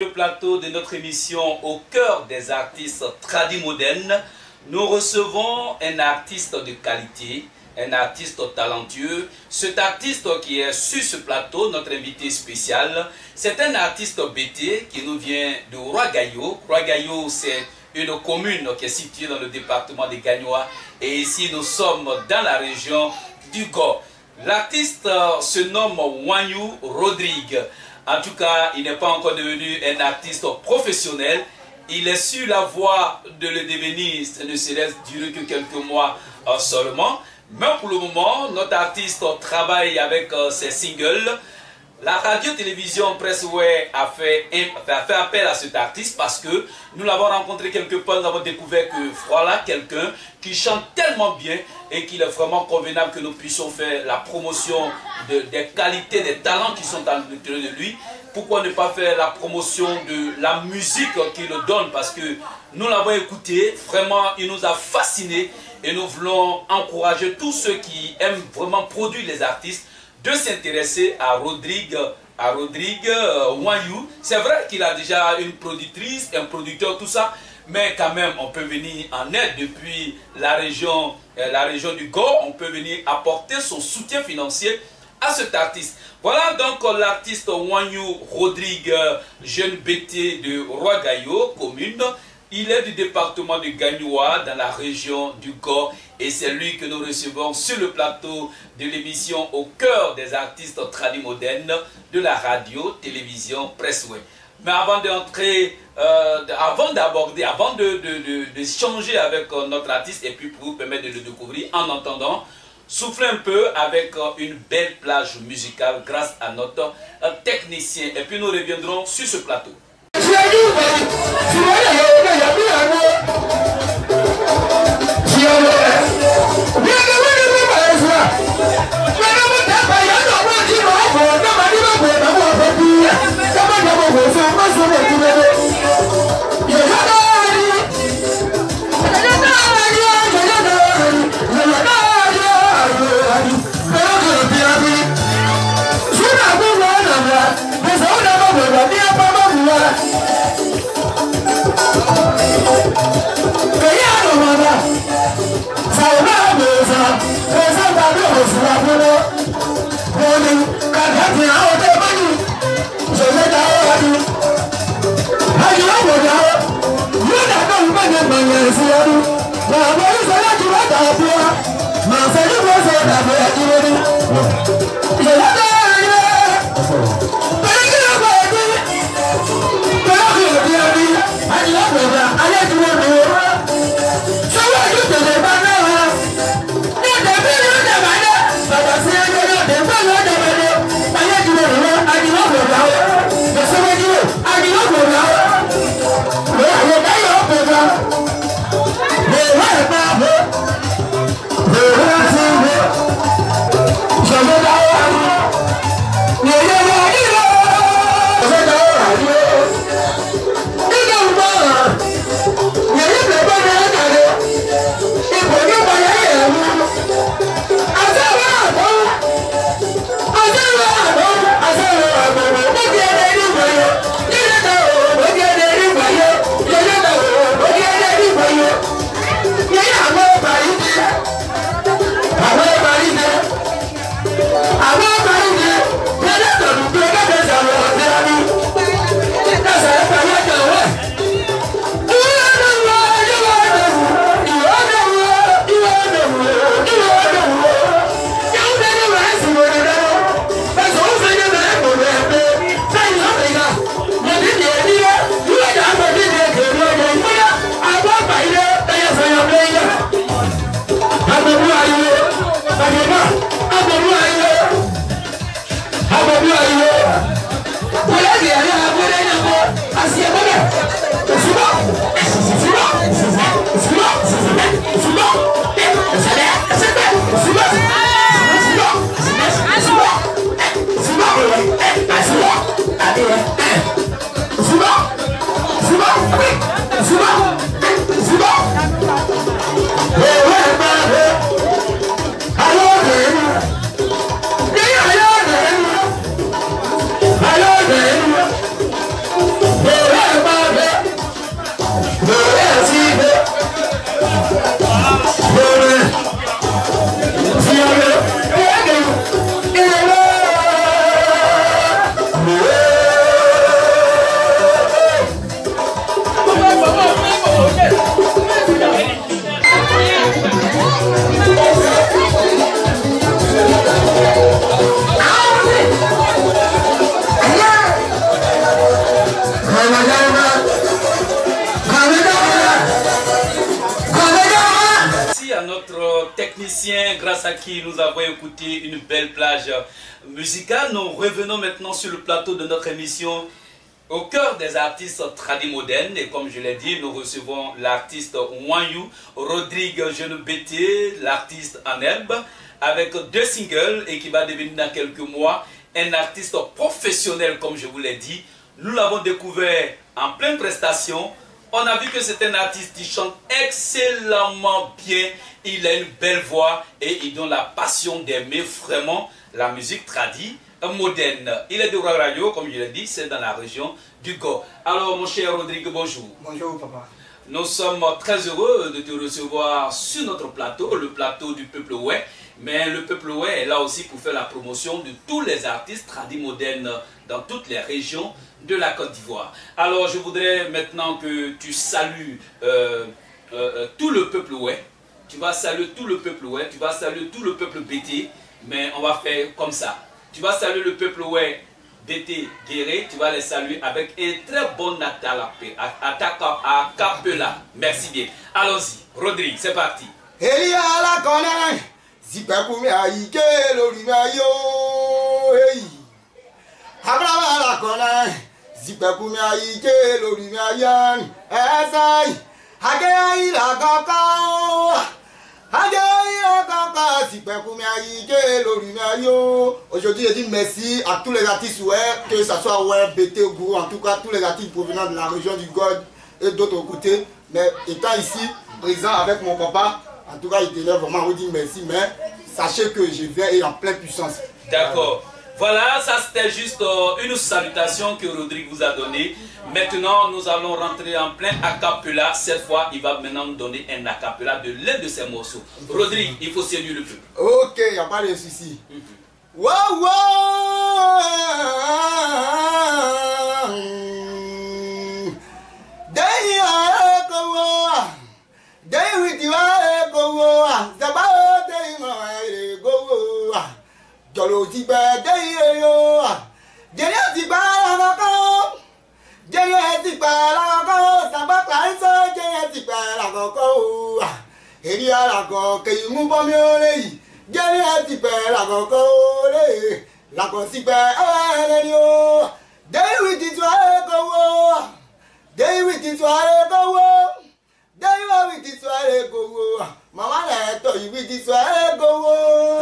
Le plateau de notre émission Au cœur des artistes tradimodernes, nous recevons un artiste de qualité, un artiste talentueux. Cet artiste qui est sur ce plateau, notre invité spécial, c'est un artiste BT qui nous vient de Roagayo. Roagayo, c'est une commune qui est située dans le département de Gagnoa. Et ici, nous sommes dans la région du Go. L'artiste se nomme Wanyou Rodrigue. En tout cas, il n'est pas encore devenu un artiste professionnel. Il est sur la voie de le devenir. Ça ne se laisse durer que quelques mois seulement. Mais pour le moment, notre artiste travaille avec ses singles. La radio-télévision Pressway a fait appel à cet artiste parce que nous l'avons rencontré quelque part, nous avons découvert que voilà quelqu'un qui chante tellement bien et qu'il est vraiment convenable que nous puissions faire la promotion des qualités, des talents qui sont à l'intérieur de lui. Pourquoi ne pas faire la promotion de la musique qu'il donne, parce que nous l'avons écouté, vraiment il nous a fascinés et nous voulons encourager tous ceux qui aiment vraiment produire les artistes de s'intéresser à Rodrigue Wanyou. C'est vrai qu'il a déjà une productrice, un producteur, tout ça, mais quand même on peut venir en aide depuis la région du Go. On peut venir apporter son soutien financier à cet artiste. Voilà donc l'artiste Wanyou Rodrigue, jeune BT de Roagayo, commune. Il est du département de Gagnoa, dans la région du Go, et c'est lui que nous recevons sur le plateau de l'émission Au cœur des artistes tradimodernes de la radio-télévision Pressway. Mais avant d'entrer, avant de changer avec notre artiste, et puis pour vous permettre de le découvrir en entendant, soufflez un peu avec une belle plage musicale grâce à notre technicien. Et puis nous reviendrons sur ce plateau. musicien grâce à qui nous avons écouté une belle plage musicale. Nous revenons maintenant sur le plateau de notre émission au cœur des artistes tradimodernes. Et comme je l'ai dit, nous recevons l'artiste Wanyu, Rodrigue Jeune Bété, l'artiste en herbe, avec 2 singles et qui va devenir dans quelques mois un artiste professionnel, comme je vous l'ai dit. Nous l'avons découvert en pleine prestation. On a vu que c'est un artiste qui chante excellemment bien. Il a une belle voix et il donne la passion d'aimer vraiment la musique moderne. Il est de Rock Radio, comme je l'ai dit, c'est dans la région du Go. Alors, mon cher Rodrigue, bonjour. Bonjour, papa. Nous sommes très heureux de te recevoir sur notre plateau, le plateau du Peuple Oué. Mais le Peuple Oué est là aussi pour faire la promotion de tous les artistes modernes dans toutes les régions de la Côte d'Ivoire. Alors, je voudrais maintenant que tu salues tout le Peuple Oué. Tu vas saluer tout le Peuple Oué, tu vas saluer tout le peuple Bété, mais on va faire comme ça. Tu vas saluer le Peuple Oué, Bété, Guéré, tu vas les saluer avec un très bon a cappella. Merci bien. Allons-y, Rodrigue, c'est parti. Aujourd'hui, je dis merci à tous les artistes ouais, que ce soit ouais, BT, Gourou, en tout cas tous les artistes provenant de la région du God et d'autres côtés. Mais étant ici, présent avec mon papa, en tout cas, il tenait vraiment à vous dire merci, mais sachez que je viens et en pleine puissance. D'accord. Voilà, ça c'était juste une salutation que Rodrigue vous a donnée. Maintenant, nous allons rentrer en plein a cappella. Cette fois, il va maintenant nous donner un a cappella de l'un de ses morceaux. Rodrigue, il faut séduire le peuple. Ok, il n'y a pas de souci. Wow, wow.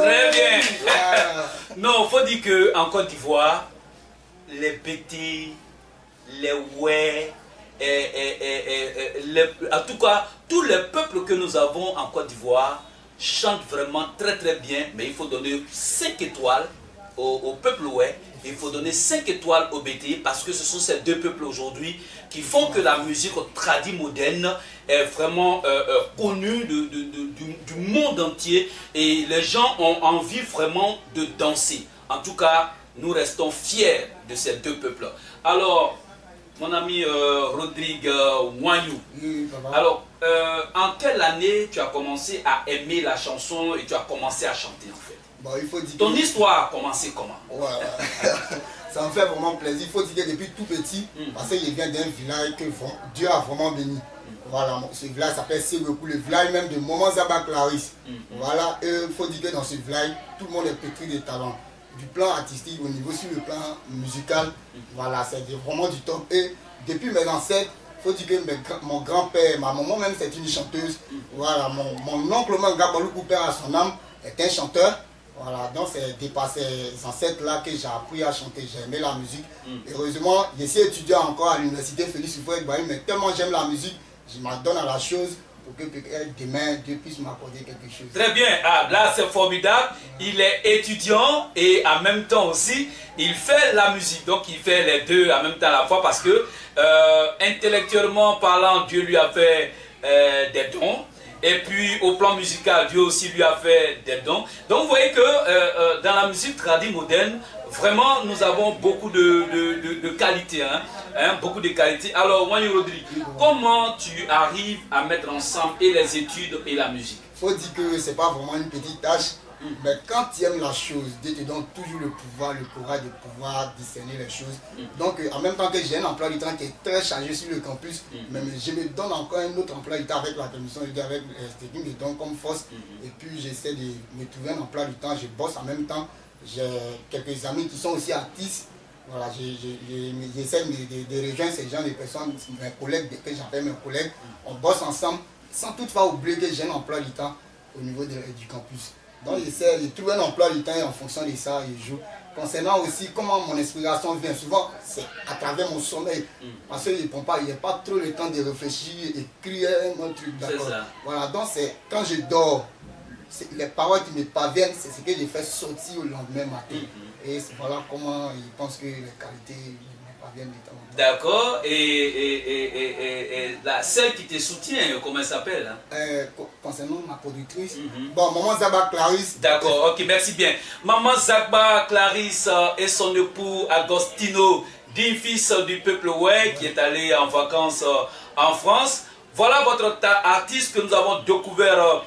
Très bien. Non, faut dire que en Côte d'Ivoire, les Bété, les Oué, en tout cas, tous les peuples que nous avons en Côte d'Ivoire chantent vraiment très très bien, mais il faut donner 5 étoiles au peuple Oué, il faut donner 5 étoiles au BT parce que ce sont ces 2 peuples aujourd'hui qui font que la musique moderne est vraiment connue du monde entier et les gens ont envie vraiment de danser. En tout cas, nous restons fiers de ces 2 peuples. Alors, mon ami Rodrigue Wanyu, alors, en quelle année tu as commencé à aimer la chanson et tu as commencé à chanter en fait? Bon, il faut dire ton histoire a commencé comment? Ouais. Ça me fait vraiment plaisir. Il faut dire que depuis tout petit, parce qu'il vient d'un village que Dieu a vraiment béni. Voilà, ce village s'appelle Ségoku, le village même de Maman Zaba Clarisse. Voilà, et il faut dire que dans ce village, tout le monde est pétri de talent. Du plan artistique au niveau sur le plan musical, voilà, c'est vraiment du top. Et depuis mes ancêtres, il faut dire que mon grand-père, ma maman même, c'est une chanteuse. Voilà, mon oncle Gabalou Cooper à son âme est un chanteur. Voilà, donc c'est par ces ancêtres-là que j'ai appris à chanter, j'ai aimé la musique. Heureusement, je suis étudiant encore à l'université Félix Houphouët-Boigny, mais tellement j'aime la musique, je m'adonne à la chose pour que demain Dieu puisse m'accorder quelque chose. Très bien, ah, là c'est formidable, il est étudiant et en même temps aussi, il fait la musique, donc il fait les deux en même temps à la fois parce que intellectuellement parlant, Dieu lui a fait des dons. Et puis au plan musical, Dieu aussi lui a fait des dons. Donc vous voyez que dans la musique moderne, vraiment nous avons beaucoup de qualités. Beaucoup de qualités. Alors Wanyu Rodrigue, comment tu arrives à mettre ensemble et les études et la musique? Il faut dire que ce n'est pas vraiment une petite tâche. Mais quand tu aimes la chose, Dieu te donne toujours le pouvoir, le courage de pouvoir discerner les choses. Donc, en même temps que j'ai un emploi du temps qui est très chargé sur le campus, mais je me donne encore un autre emploi du temps avec la commission, avec ce qui me donne comme force. Et puis, j'essaie de me trouver un emploi du temps, je bosse en même temps. J'ai quelques amis qui sont aussi artistes. Voilà, j'essaie de rejoindre ces gens, des personnes, mes collègues, que j'appelle mes collègues. On bosse ensemble, sans toutefois oublier que j'ai un emploi du temps au niveau du campus. Donc j'essaie de trouver un emploi du temps et en fonction de ça, je joue. Concernant aussi comment mon inspiration vient, souvent c'est à travers mon sommeil. Parce qu'il n'y a pas trop le temps de réfléchir, écrire un truc, d'accord. Voilà, donc c'est quand je dors, les paroles qui me parviennent, c'est ce que je fais sortir au lendemain matin. Et voilà comment je pense que les qualités me parviennent du temps. D'accord. Et celle qui te soutient, comment elle s'appelle concernant ma productrice, bon, Maman Zaba Clarisse. D'accord, ok, merci bien. Maman Zaba Clarisse et son époux Agostino, digne fils du peuple Ouai, qui est allé en vacances en France. Voilà votre artiste que nous avons découvert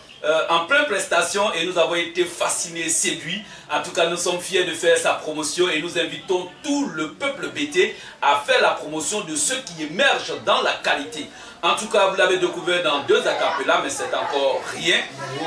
en pleine prestation et nous avons été fascinés, séduits. En tout cas, nous sommes fiers de faire sa promotion et nous invitons tout le peuple BT à faire la promotion de ceux qui émergent dans la qualité. En tout cas, vous l'avez découvert dans 2 acapellas, mais c'est encore rien.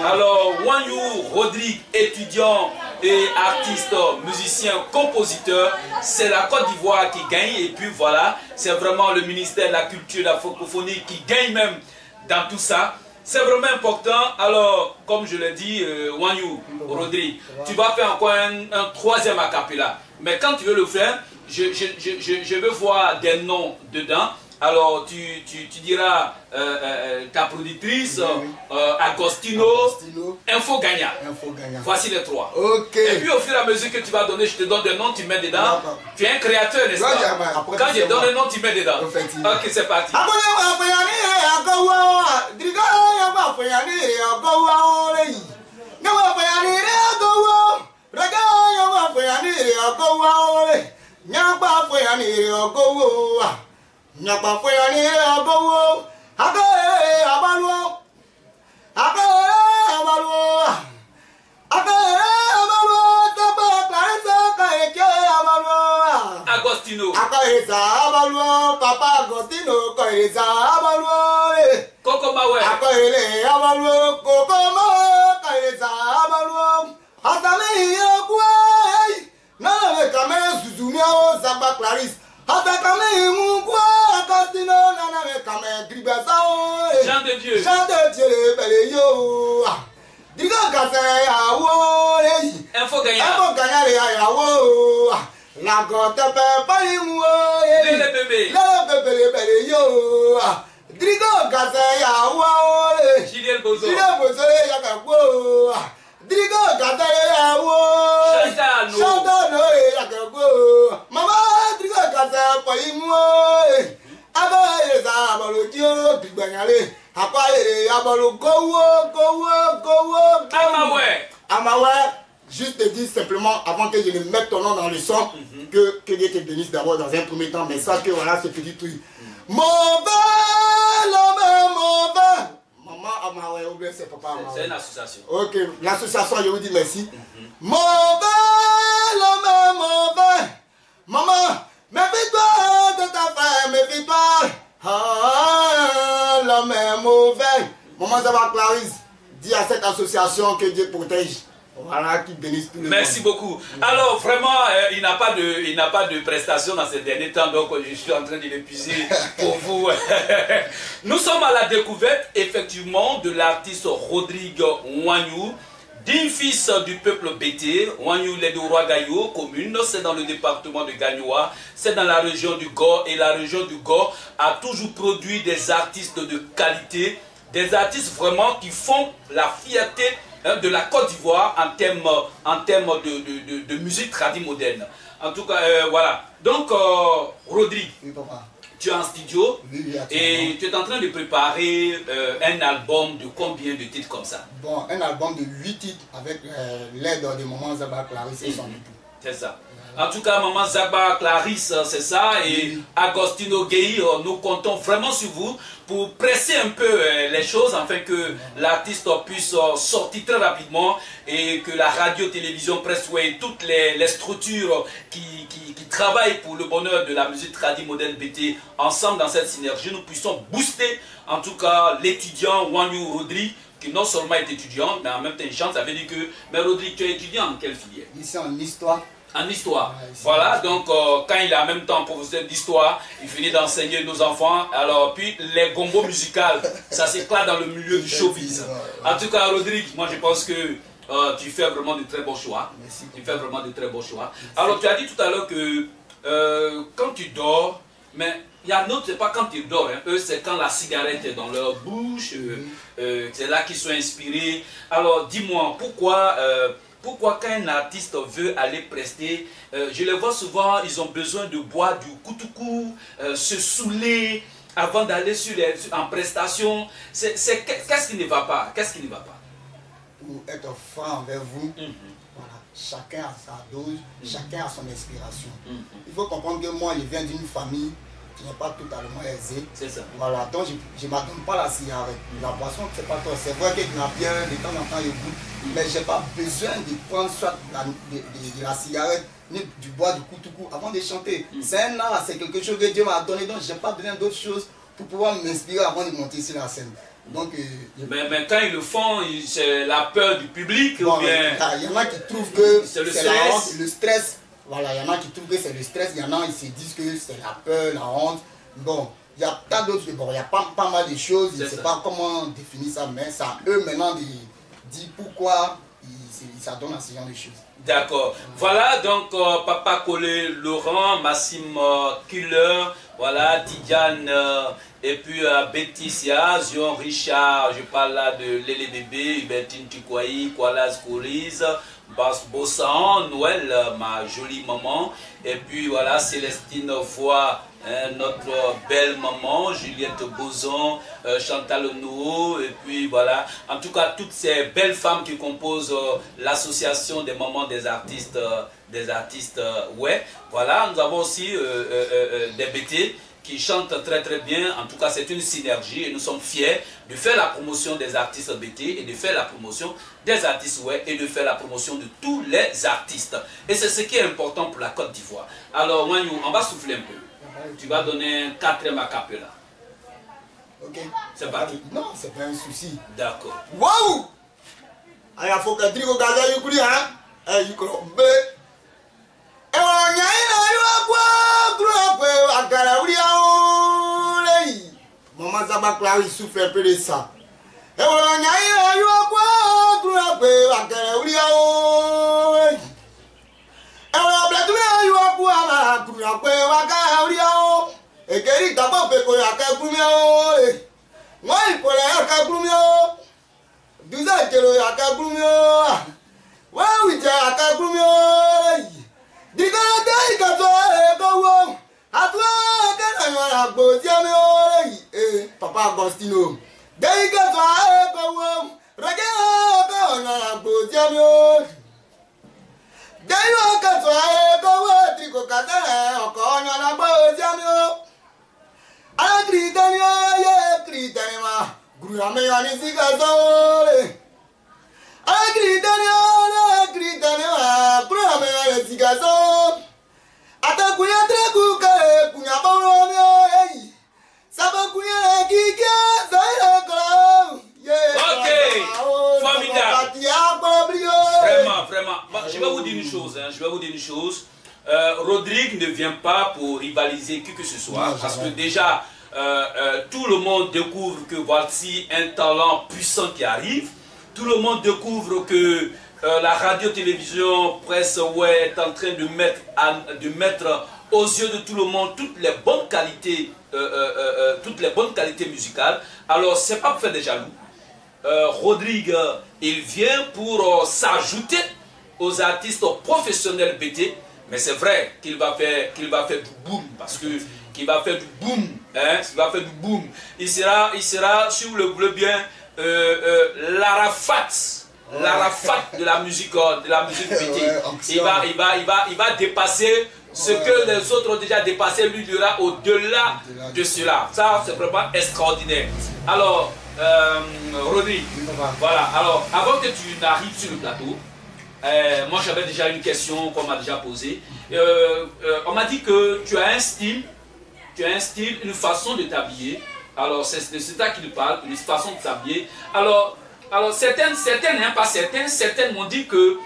Alors, Wanyou Rodrigue, étudiant et artiste, musicien, compositeur, c'est la Côte d'Ivoire qui gagne. Et puis voilà, c'est vraiment le ministère de la Culture et de la Francophonie qui gagne même dans tout ça. C'est vraiment important. Alors, comme je l'ai dit, Wanyou Rodrigue, tu vas faire encore un 3e acapella. Mais quand tu veux le faire, je veux voir des noms dedans. Alors, tu diras ta productrice, Agostino, Info Gagnant. Voici les 3. Et puis, au fur et à mesure que tu vas donner, je te donne des noms, tu mets dedans. Tu es un créateur, n'est-ce pas? Quand je donne un nom, tu mets dedans. Ok, c'est parti. Nyakpa fuyani agowo, abaluo, tapa clarissa kaeke abaluo. Agostino. Akaeza abaluo, papa Agostino kaeza abaluo. Coco Mawe. Akaele abaluo, Coco Mawe kaeza abaluo. Asame yokwe, na me kame zuzumia o Zaba Clarisse. Jean de Dieu. Jean de Dieu, le yo. Diga gase ya wo. Info Gagnant. Info Gagnant ya wo. La gote pe pali mo. Le bébé. Le yo. Diga gase ya wo. Gilles Bozo. Gilles Bozo ya ka wo. Diga gase ya wo. Chantal no ya ka wo. Mama diga gase pa imo. Abaye za abalo dio bigbanyale. Apaye abalo gowo. Amawe, juste te dire simplement avant que je ne mette ton nom dans le son que Dieu te bénisse d'abord dans un premier temps, mais sache que voilà ce petit truc. Mauvais, l'homme mauvais. Maman Amawe, ou bien c'est papa Amawe. C'est une association. Ok, l'association, je vous dis merci. Mauvais, l'homme mauvais. Maman, méfie-toi de ta femme, méfie-toi. Ah, l'homme est mauvais. Maman Zaba Clarisse, dis à cette association que Dieu protège. Voilà, qui bénisse tout le monde. Merci beaucoup. Alors vraiment, il n'a pas de prestation dans ces derniers temps, donc je suis en train de l'épuiser pour vous. Nous sommes à la découverte effectivement de l'artiste Rodrigue Wanyou, digne fils du peuple Bété. Wanyou les de Roi-Gaillot, commune, c'est dans le département de Gagnoa, c'est dans la région du Gor, et la région du Gor a toujours produit des artistes de qualité, des artistes vraiment qui font la fierté de la Côte d'Ivoire en termes de musique tradie moderne. En tout cas, voilà. Donc, Rodrigue, Oui, papa. tu es en studio Oui, et tu es en train de préparer un album de combien de titres comme ça? Bon, un album de 8 titres avec l'aide de Maman Zaba Clarisse et son époux. C'est ça. En tout cas, Maman Zaba Clarisse, c'est ça. Et Agostino Gueye, nous comptons vraiment sur vous pour presser un peu les choses afin que l'artiste puisse sortir très rapidement et que la radio-télévision Pressway, toutes les structures qui travaillent pour le bonheur de la musique tradi moderne BT, ensemble dans cette synergie, nous puissions booster en tout cas l'étudiant Wanyu Rodri, qui non seulement est étudiant, mais en même temps il chante. Ça veut dire que, mais Rodri, tu es étudiant en quelle filière? Ici en histoire. En histoire. Voilà, donc quand il a en même temps professeur d'histoire, il finit d'enseigner nos enfants. Alors, puis les gombos musicales, ça s'éclate dans le milieu du showbiz. En tout cas, Rodrigue, moi je pense que tu fais vraiment de très bons choix. Merci. Tu fais vraiment de très bons choix. Alors, tu as dit tout à l'heure que quand tu dors, mais il y a d'autres, c'est pas quand ils dorment, hein. Eux c'est quand la cigarette est dans leur bouche, c'est là qu'ils sont inspirés. Alors dis-moi, pourquoi quand un artiste veut aller prester, je les vois souvent, ils ont besoin de boire du koutoukou, se saouler avant d'aller en prestation. Qu'est-ce qui ne va pas? Qu'est-ce qui ne va pas? Pour être franc envers vous, voilà, chacun a sa dose, chacun a son inspiration. Il faut comprendre que moi, je viens d'une famille qui n'est pas totalement aisée. C'est ça. Voilà, donc je ne m'adonne pas à la cigarette. La boisson, c'est pas toi. C'est vrai que la bière, de temps en temps, je goûte, mais je n'ai pas besoin de prendre soit de la cigarette, ni du bois, du koutoukou avant de chanter. C'est un art, c'est quelque chose que Dieu m'a donné, donc je n'ai pas besoin d'autre chose pour pouvoir m'inspirer avant de monter sur la scène. Donc, mais quand ils le font, c'est la peur du public, bon, ou bien... il y en a qui trouvent que c'est le la honte, le stress. Voilà, il y en a qui trouvent que c'est le stress, il y en a qui se disent que c'est la peur, la honte. Bon, il y a tas d'autres, bon, il y a pas mal de choses, je ne sais pas comment définir ça, mais c'est à eux maintenant de dire pourquoi ils s'adonnent à ce genre de choses. D'accord. Voilà, donc Papa Colé, Laurent, Massim Killer, voilà, Tidiane, et puis Béticia, Zion Richard, je parle là de Lélé Bébé, Hubertine Tukwaï, Kuala Skouliz, Bas Bossan, Noël, ma jolie maman, et puis voilà, Célestine Voix, notre belle maman, Juliette Boson, Chantal Nouveau, et puis voilà, en tout cas toutes ces belles femmes qui composent l'association des mamans des artistes, ouais, voilà, nous avons aussi des BT qui chantent très très bien. En tout cas, c'est une synergie et nous sommes fiers de faire la promotion des artistes BT et de faire la promotion des artistes ouais et de faire la promotion de tous les artistes. Et c'est ce qui est important pour la Côte d'Ivoire. Alors, Wanyou, on va souffler un peu. Tu vas donner un 4e a cappella. Ok. C'est parti. Non, c'est pas un souci. D'accord. Waouh! Il faut que tu regardes Yukuri, hein? Yukuri. Maman Zaba Clarisse souffle un peu de ça. Papa Agostino. Je vais vous dire une chose, Rodrigue ne vient pas pour rivaliser qui que ce soit, non, parce que déjà tout le monde découvre que voici un talent puissant qui arrive, tout le monde découvre que la radio-télévision presse ouais, est en train de mettre aux yeux de tout le monde toutes les bonnes qualités musicales. Alors c'est pas pour faire des jaloux. Rodrigue, il vient pour s'ajouter aux artistes professionnels BT, mais c'est vrai qu'il va faire du boom, parce que qu'il va faire du boom, hein, il va faire du boom. Il sera si vous le voulez bien, l'Arafat l'Arafat de la musique BT. Il va dépasser ce que les autres ont déjà dépassé. Lui, il ira au-delà de cela. Ça, c'est vraiment extraordinaire. Alors, Rodrigue, voilà. Alors, avant que tu n'arrives sur le plateau, moi j'avais déjà une question qu'on m'a déjà posée. On m'a dit que tu as un style, une façon de t'habiller. Alors c'est ça qui nous parle, une façon de s'habiller. Alors certaines, hein, pas certaines m'ont dit que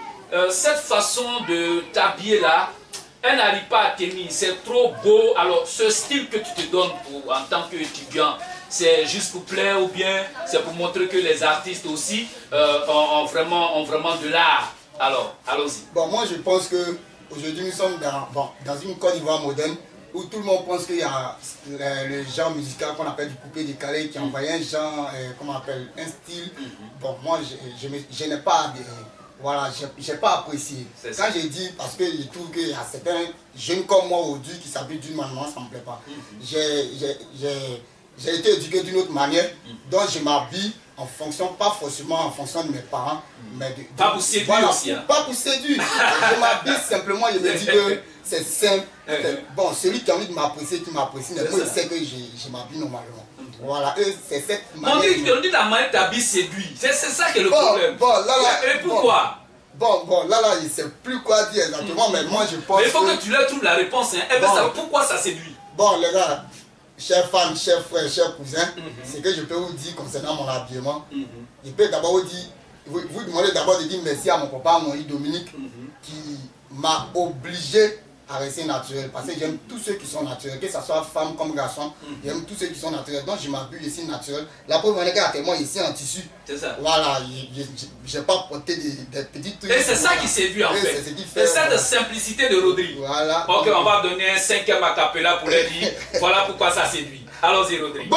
cette façon de t'habiller là, elle n'arrive pas à tenir, c'est trop beau. Alors ce style que tu te donnes en tant qu'étudiant, c'est juste pour plaire ou bien c'est pour montrer que les artistes aussi ont vraiment de l'art. Alors, allons-y. Bon, moi je pense que aujourd'hui nous sommes dans une Côte d'Ivoire moderne où tout le monde pense qu'il y a le genre musical qu'on appelle du coupé décalé qui envoie un genre, comment on appelle, un style. Bon, moi je n'ai pas, voilà, j'ai pas apprécié. Quand j'ai dit, parce que je trouve qu'il y a certains jeunes comme moi aujourd'hui qui s'habillent d'une manière, ça ne me plaît pas. J'ai été éduqué d'une autre manière, donc je m'habille en fonction, pas forcément en fonction de mes parents, mais pas pour séduire voilà, aussi. Hein. Pas pour séduire. Je m'habille simplement, je me dis que c'est simple. Bon, celui qui a envie de m'apprécier, qui m'apprécie, mais moi, il sait que je m'habille normalement. Voilà, c'est cette manière. On dit la manière d'habiller séduit. C'est ça qui est le problème. Bon, là, et pourquoi? Bon, là, je ne sais plus quoi dire exactement, mais moi, je pense. Mais il faut que tu leur trouves la réponse. Hein. Elle veut savoir pourquoi ça séduit. Bon, les gars. Chers fans, chers frères, chers cousins, ce que je peux vous dire concernant mon habillement, je peux d'abord vous dire, vous demandez d'abord de dire merci à mon papa, mon Dominique, qui m'a obligé à rester naturel. Parce que j'aime tous ceux qui sont naturels, que ce soit femme comme garçon, j'aime tous ceux qui sont naturels. Donc je m'habille ici naturel. La preuve en est qu'actuellement ici en tissu. C'est ça. Voilà, je n'ai pas porté des petits trucs. Et c'est ça qui séduit en fait. C'est cette simplicité de Rodrigue. Voilà. Ok, on va donner un 5e acapella pour les dire. Voilà pourquoi ça séduit. Allons-y Rodrigue.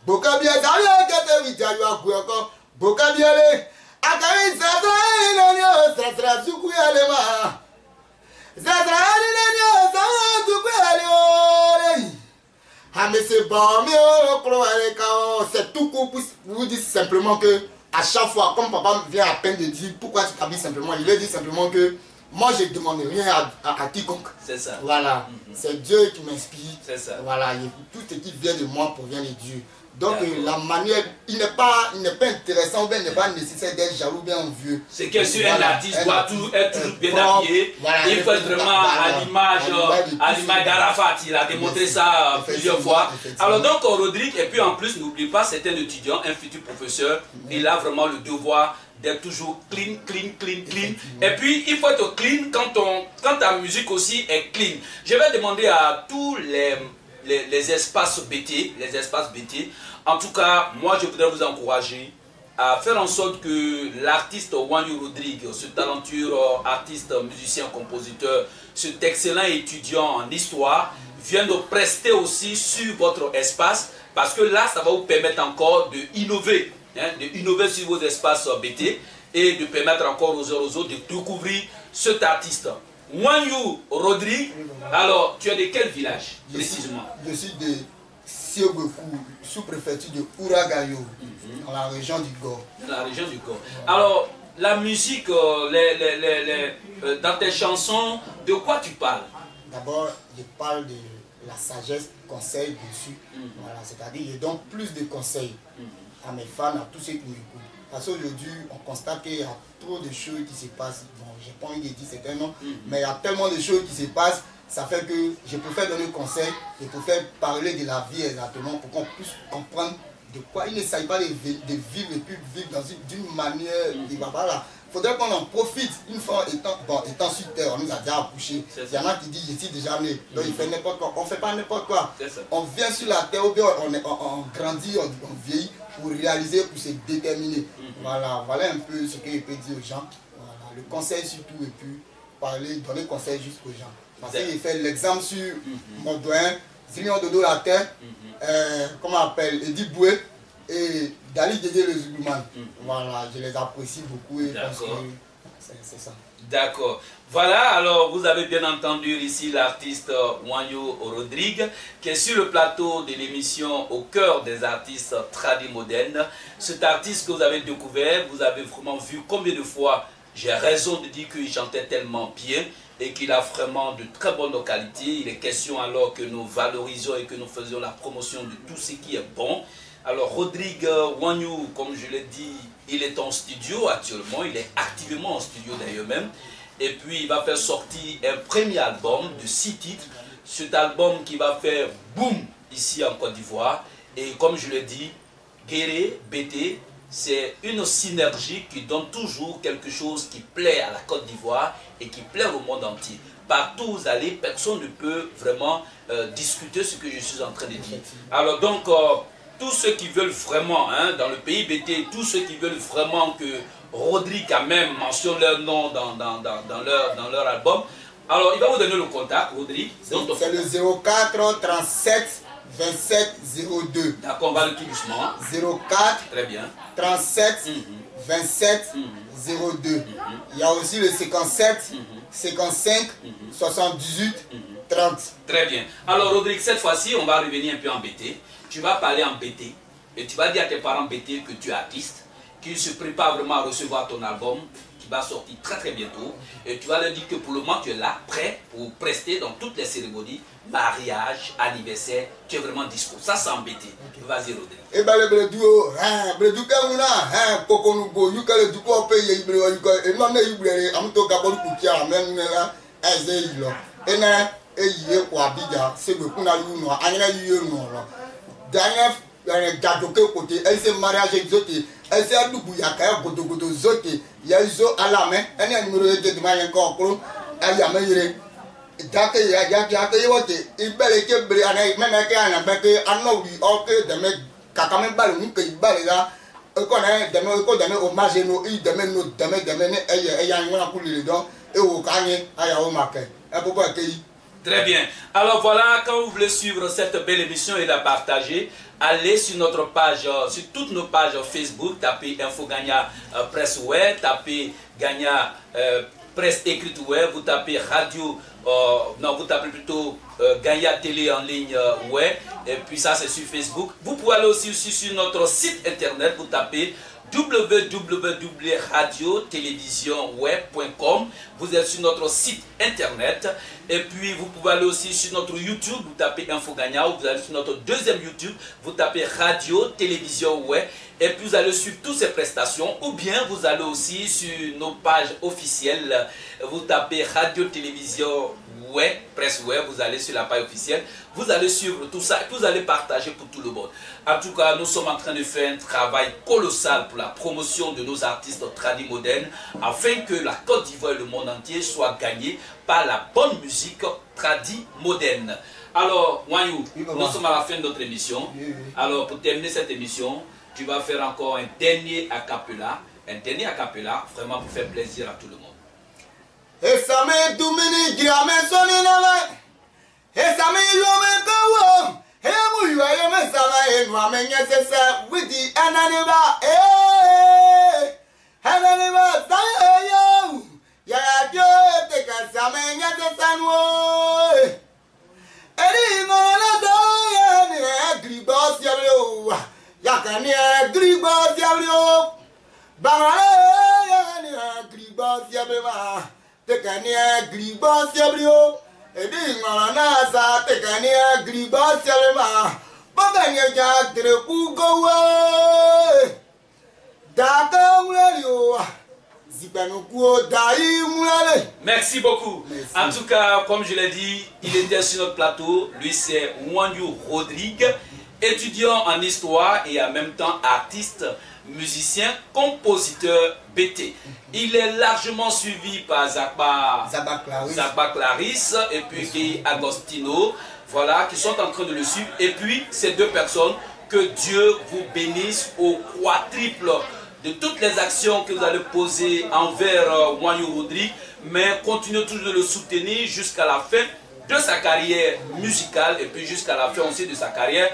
Bokabia Daria Gata Vitayu Guako, Bokabiale, Akari Zadra, Satra Zukualema, Zadra, Zukuale, Hamese Bamio, Croalecao, c'est tout pour vous dire simplement que à chaque fois, comme papa vient à peine de dire pourquoi tu t'habilles simplement, il veut dire simplement que moi je ne demande rien à quiconque. C'est ça. Voilà, c'est Dieu qui m'inspire. C'est ça. Voilà, tout ce qui vient de moi provient de Dieu. Donc la manière, il n'est pas intéressant ou bien il n'est pas nécessaire d'être jaloux ou bien envieux. C'est que sur un artiste doit être toujours bien habillé. Voilà, il faut être vraiment à l'image d'Arafat. Il a démontré ça plusieurs fois. Alors donc Rodrigue, et puis en plus n'oublie pas, c'est un étudiant, un futur professeur. Il a vraiment le devoir d'être toujours clean. Et puis il faut être clean quand ta musique aussi est clean. Je vais demander à tous les espaces BT, en tout cas, moi je voudrais vous encourager à faire en sorte que l'artiste Wanyu Rodrigue, ce talentueux artiste, musicien, compositeur, cet excellent étudiant en histoire, vienne prester aussi sur votre espace, parce que là, ça va vous permettre encore d'innover, sur vos espaces BT et de permettre encore aux autres de découvrir cet artiste. Wanyu Rodrigue, alors tu es de quel village précisément? Je suis de Siogoku, sous-préfecture de Ouragayo, dans la région du Gor. Dans la région du Gor. Alors, la musique, dans tes chansons, de quoi tu parles? D'abord, je parle de la sagesse, conseil dessus. Voilà, c'est-à-dire, je donne plus de conseils à mes fans, à tous ceux qui m'écoutent. Parce qu'aujourd'hui, on constate qu'il y a trop de choses qui se passent. Bon, j'ai pas envie de dire certains noms, mais il y a tellement de choses qui se passent. Ça fait que je préfère donner un conseil, je préfère parler de la vie exactement pour qu'on puisse comprendre de quoi. Il ne s'agit pas de vivre et puis vivre d'une manière. Voilà. Il faudrait qu'on en profite. Une fois étant sur terre, on nous a déjà accouché. Il y en a qui disent je suis déjà né. Donc il fait n'importe quoi. On ne fait pas n'importe quoi. On vient sur la terre ou bien on grandit, on vieillit pour réaliser, pour se déterminer. Voilà un peu ce que je peux dire aux gens. Voilà. Le conseil surtout et puis parler, donner conseil juste aux gens. Parce qu'il fait l'exemple sur mon doyen, Zilion Dodo la terre, comment on appelle, Edi Boué et Dali Dédé le Zoulouman. Voilà, je les apprécie beaucoup et parce que c'est ça. D'accord. Voilà, alors vous avez bien entendu ici l'artiste Wanyo Rodrigue qui est sur le plateau de l'émission Au cœur des artistes tradis modernes. Cet artiste que vous avez découvert, vous avez vraiment vu combien de fois j'ai raison de dire qu'il chantait tellement bien et qu'il a vraiment de très bonnes qualités. Il est question alors que nous valorisons et que nous faisons la promotion de tout ce qui est bon. Alors Rodrigue Wanyo, comme je l'ai dit, il est en studio actuellement, il est activement en studio d'ailleurs même. Et puis il va faire sortir un premier album de 6 titres. Cet album qui va faire boum ici en Côte d'Ivoire. Et comme je l'ai dit, Guéré, BT, c'est une synergie qui donne toujours quelque chose qui plaît à la Côte d'Ivoire et qui plaît au monde entier. Partout où vous allez, personne ne peut vraiment discuter ce que je suis en train de dire. Alors donc, tous ceux qui veulent vraiment, hein, dans le pays BT, tous ceux qui veulent vraiment que Rodrigue quand même mentionne leur nom dans leur album. Alors, il va vous donner le contact, Rodrigue. C'est le 04 37 27 02. D'accord, on va le tout doucement. 04 Très bien. 37 27 02. Il y a aussi le 57 55 78 30. Très bien. Alors, Rodrigue, cette fois-ci, on va revenir un peu en BT. Tu vas parler en BT et tu vas dire à tes parents BT que tu es artiste, qu'ils se préparent vraiment à recevoir ton album qui va sortir très très bientôt. Et tu vas leur dire que pour le moment tu es là, prêt pour prester dans toutes les cérémonies, mariage, anniversaire, tu es vraiment dispo. Ça c'est en BT. Vas-y Rodrigue. Et bien le bredou, bredou kamuna, kokonugo, you can do quoi payer, et non, you blé, I'm talking about Kukia, même là, as they look. Et là, et you quoi, bida, c'est le kuna you know, I know you know. Daniel Gadoke côté, elle s'est mariage exotique, elle s'est à Dubouyaka, Godogodo Zoté, Yazo à la main, elle a un numéro de main encore, elle y a meilleur. Dake Yayote, il belle que Brianna, même avec un bec, un no, ok, de me Kakame Balou, que il balait là, connaît de me hommage, no, il demande nos demain, et y a un coup de dents, et au Kanye, à Yaomaka. Et pourquoi accueillir? Très bien. Alors voilà, quand vous voulez suivre cette belle émission et la partager, allez sur notre page, sur toutes nos pages Facebook, tapez Info Gagna Presse Web, tapez Gagna Presse Écrite Web, vous tapez Radio, non, vous tapez plutôt Gagna Télé en ligne Web, et puis ça c'est sur Facebook. Vous pouvez aller aussi sur notre site internet, vous tapez www.radiotélévisionweb.com. Vous êtes sur notre site internet et puis vous pouvez aller aussi sur notre YouTube, vous tapez Info Gagna, ou vous allez sur notre deuxième YouTube, vous tapez Radio Télévision Web et puis vous allez suivre toutes ces prestations, ou bien vous allez aussi sur nos pages officielles, vous tapez Radio Télévision Web, Presse Web, vous allez sur la page officielle, vous allez suivre tout ça et puis vous allez partager pour tout le monde. En tout cas, nous sommes en train de faire un travail colossal pour la promotion de nos artistes tradis modernes afin que la Côte d'Ivoire et le monde entier soient gagnés par la bonne musique tradis moderne. Alors, Wanyo, nous sommes à la fin de notre émission. Alors, pour terminer cette émission, tu vas faire encore un dernier acapella, vraiment pour faire plaisir à tout le monde. Esame dumini giame soninala. Esame yome kawo. Hemu yome sama enwa menyesesa with the ananiba. Ananiba sayo. Ya dio te kasame nyesesa no. Eri ngona do ya ni agribos yablo. Ya kani agribos yablo. Bangale ya ni agribos yablo. Tekania gribos yabrio, edi ngana sa tekania gribos yalema, baganya jak trepugowe, daka mulio, zipanokuo dai mulale. Merci beaucoup. Merci. En tout cas, comme je l'ai dit, il était sur notre plateau. Lui, c'est Wanyo Rodrigue, étudiant en histoire et en même temps artiste, musicien, compositeur BT. Il est largement suivi par Zaba Clarisse et puis Guy Agostino, voilà, qui sont en train de le suivre. Et puis, ces deux personnes, que Dieu vous bénisse au quadruple de toutes les actions que vous allez poser envers Wanyo Rodrigue, mais continuez toujours de le soutenir jusqu'à la fin de sa carrière musicale et puis jusqu'à la fin aussi de sa carrière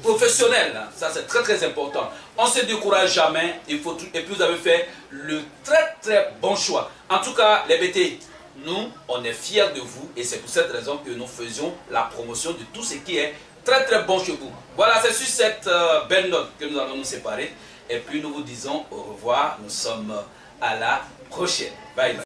professionnel. Hein. Ça, c'est très très important. On ne se décourage jamais. Il faut tout... Et puis, vous avez fait le très très bon choix. En tout cas, les BT, nous, on est fiers de vous. Et c'est pour cette raison que nous faisions la promotion de tout ce qui est très très bon chez vous. Voilà, c'est sur cette belle note que nous allons nous séparer. Et puis, nous vous disons au revoir. Nous sommes à la prochaine. Bye bye.